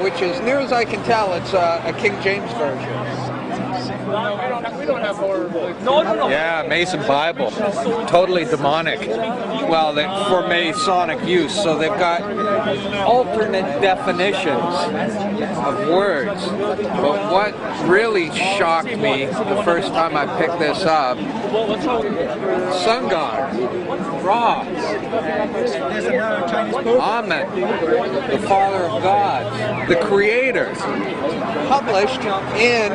Which, as near as I can tell, it's a King James version. We don't have horror books. Yeah, Mason Bible. Totally demonic. Well, for Masonic use, so they've got alternate definitions of words. But what really shocked me the first time I picked this up, sun god, Ra, Amen, the Father of God, the Creator, published in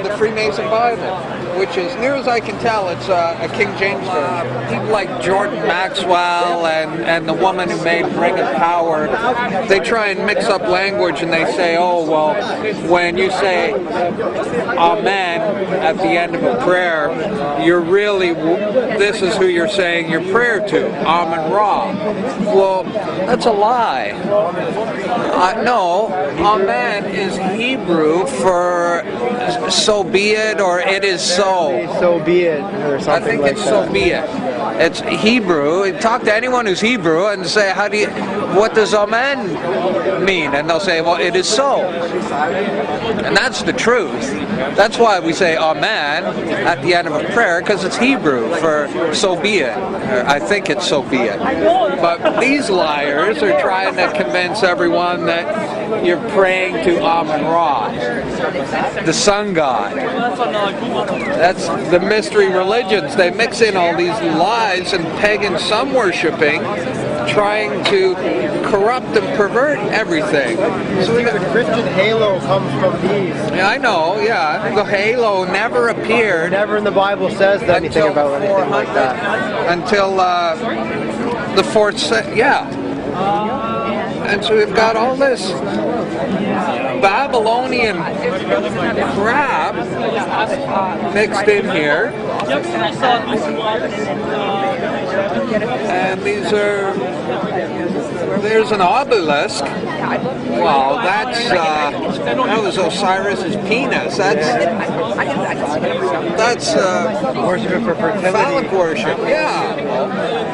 the Freemason Bible, which, as near as I can tell, it's a King James version. People like Jordan Maxwell and the woman who made Ring of Power, they try and mix up language and they say, oh, well, when you say Amen at the end of a prayer, you're really, this is who you're saying your prayer to, Amen Ra. Well, that's a lie. No, Amen is Hebrew for so be it, or it is so. So be it, or something. I think like it's that. so be it. It's Hebrew. Talk to anyone who's Hebrew and say, what does Amen mean? And they'll say, well, it is so. And that's the truth. That's why we say Amen at the end of a prayer, because it's Hebrew for so be it. I think it's so be it. But these liars are trying to convince everyone that you're praying to Amen Ra, the sun god. That's the mystery religions. They mix in all these lies and pagan sun worshipping, trying to corrupt and pervert everything. So even the Christian halo comes from these. Yeah, I know, yeah. The halo never appeared. Never in the Bible says anything about anything like that. Until the 4th century, yeah. And so we've got all this Babylonian crap mixed in here. And there's an obelisk. Well, that was Osiris's penis. That's Worship for fertility. phallic worship. Yeah.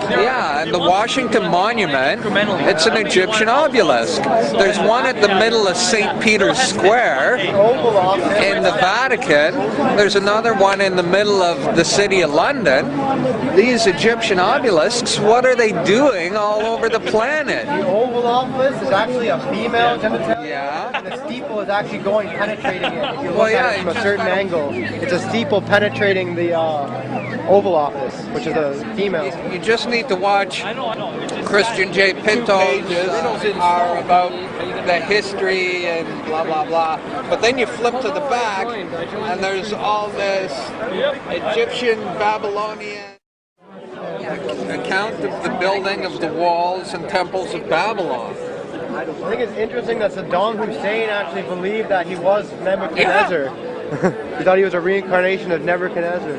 Yeah, and the Washington Monument, it's an Egyptian obelisk. There's one at the middle of St. Peter's Square in the Vatican. There's another one in the middle of the city of London. These Egyptian obelisks, what are they doing all over the planet? The Oval Office is actually a female genitalia. Yeah. And the steeple is actually penetrating it. If you look Well, at it from a certain angle, it's a steeple penetrating the Oval Office, which is a female. You just need to watch Christian J. Pinto's are about the history and blah blah blah. But then you flip to the back and there's all this Egyptian, Babylonian account of the building of the walls and temples of Babylon. I think it's interesting that Saddam Hussein actually believed that he was Nebuchadnezzar. Yeah. He thought he was a reincarnation of Nebuchadnezzar.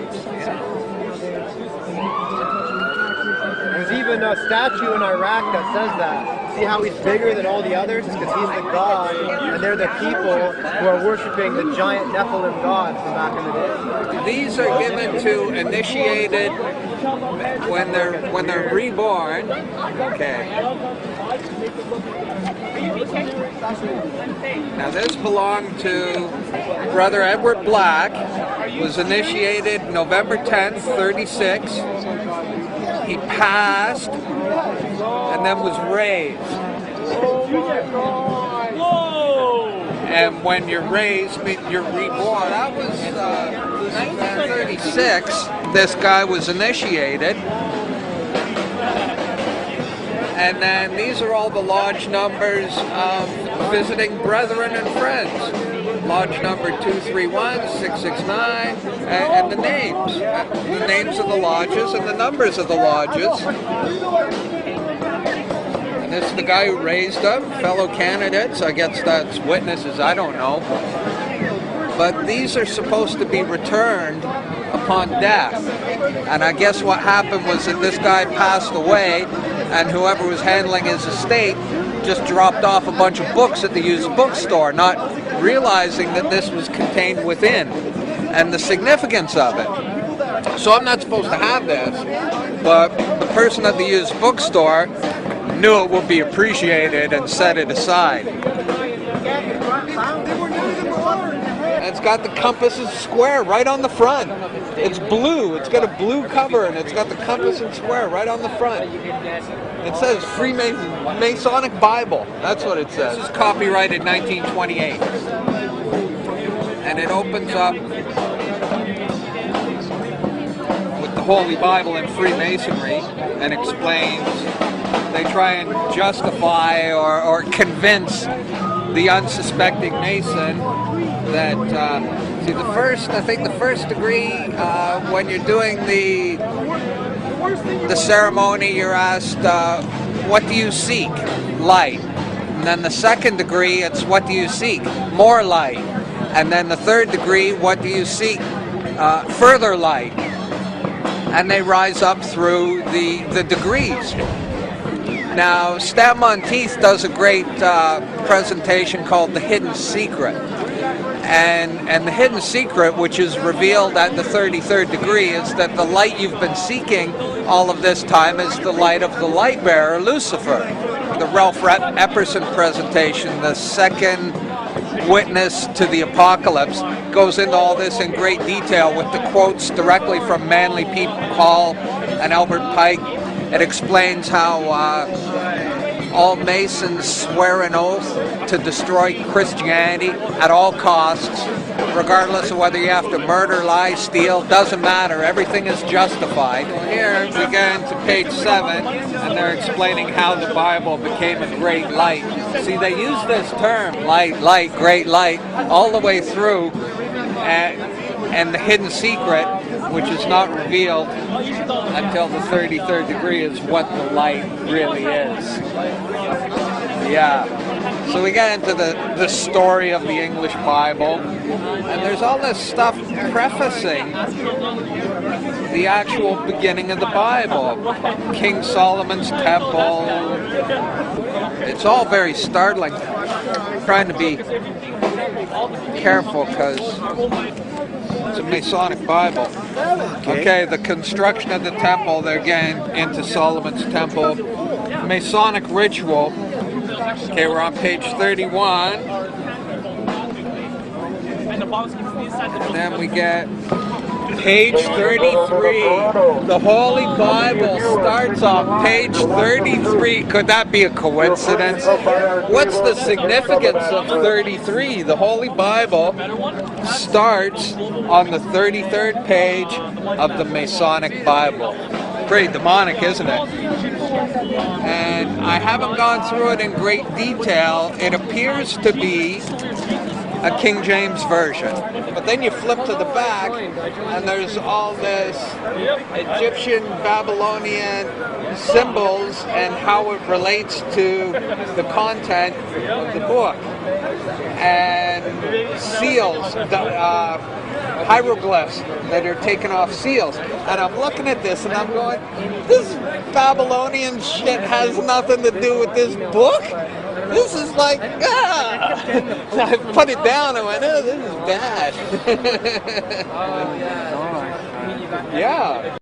There's even a statue in Iraq that says that. See how he's bigger than all the others? It's because he's the god, and they're the people who are worshiping the giant Nephilim god from back in the day. These are given to initiated when they're reborn. Okay. Now this belonged to Brother Edward Black. Was initiated November 10th, 36. He passed and then was raised. And when you're raised, you're reborn. That was 1936. This guy was initiated. And then these are all the lodge numbers of visiting brethren and friends. Lodge number 231, 669, and the names. The names of the lodges and the numbers of the lodges. And this is the guy who raised them, fellow candidates. I guess that's witnesses, I don't know. But these are supposed to be returned upon death. And I guess what happened was that this guy passed away, and whoever was handling his estate just dropped off a bunch of books at the used bookstore, not realizing that this was contained within and the significance of it. So I'm not supposed to have this, but the person at the used bookstore knew it would be appreciated and set it aside. And it's got the compass and square right on the front. It's blue. It's got a blue cover, and it's got the compass and square right on the front. It says Masonic Bible. That's what it says. This is copyrighted 1928. And it opens up with the Holy Bible and Freemasonry and explains, they try and justify or convince the unsuspecting Mason that, see, I think the first degree, when you're doing the ceremony, you're asked, what do you seek? Light. And then the second degree, it's what do you seek? More light. And then the third degree, what do you seek? Further light. And they rise up through the degrees. Now, Stan Monteith does a great presentation called The Hidden Secret. And the hidden secret, which is revealed at the 33rd degree, is that the light you've been seeking all of this time is the light of the light bearer, Lucifer. The Ralph Epperson presentation, the second witness to the apocalypse, goes into all this in great detail with the quotes directly from Manly P. Hall and Albert Pike. It explains how all Masons swear an oath to destroy Christianity at all costs, regardless of whether you have to murder, lie, steal, doesn't matter. Everything is justified. Here we get into page 7, and they're explaining how the Bible became a great light. See, they use this term, light, light, great light, all the way through, and the hidden secret, which is not revealed until the 33rd degree, is what the light really is. Yeah. So we get into the story of the English Bible, and there's all this stuff prefacing the actual beginning of the Bible. King Solomon's temple. It's all very startling. I'm trying to be careful because it's a Masonic Bible. Okay, the construction of the temple, they're getting into Solomon's temple. Masonic ritual. Okay, we're on page 31. And then we get page 33. The Holy Bible starts on page 33. Could that be a coincidence? What's the significance of 33? The Holy Bible starts on the 33rd page of the Masonic Bible. Pretty demonic, isn't it? And I haven't gone through it in great detail. It appears to be a King James version. But then you flip to the back, and there's all this Egyptian, Babylonian symbols and how it relates to the content of the book. And seals, hieroglyphs that are taken off seals. And I'm looking at this and I'm going, this Babylonian shit has nothing to do with this book. This is like, So I put it down and went, oh, this is bad. Yeah.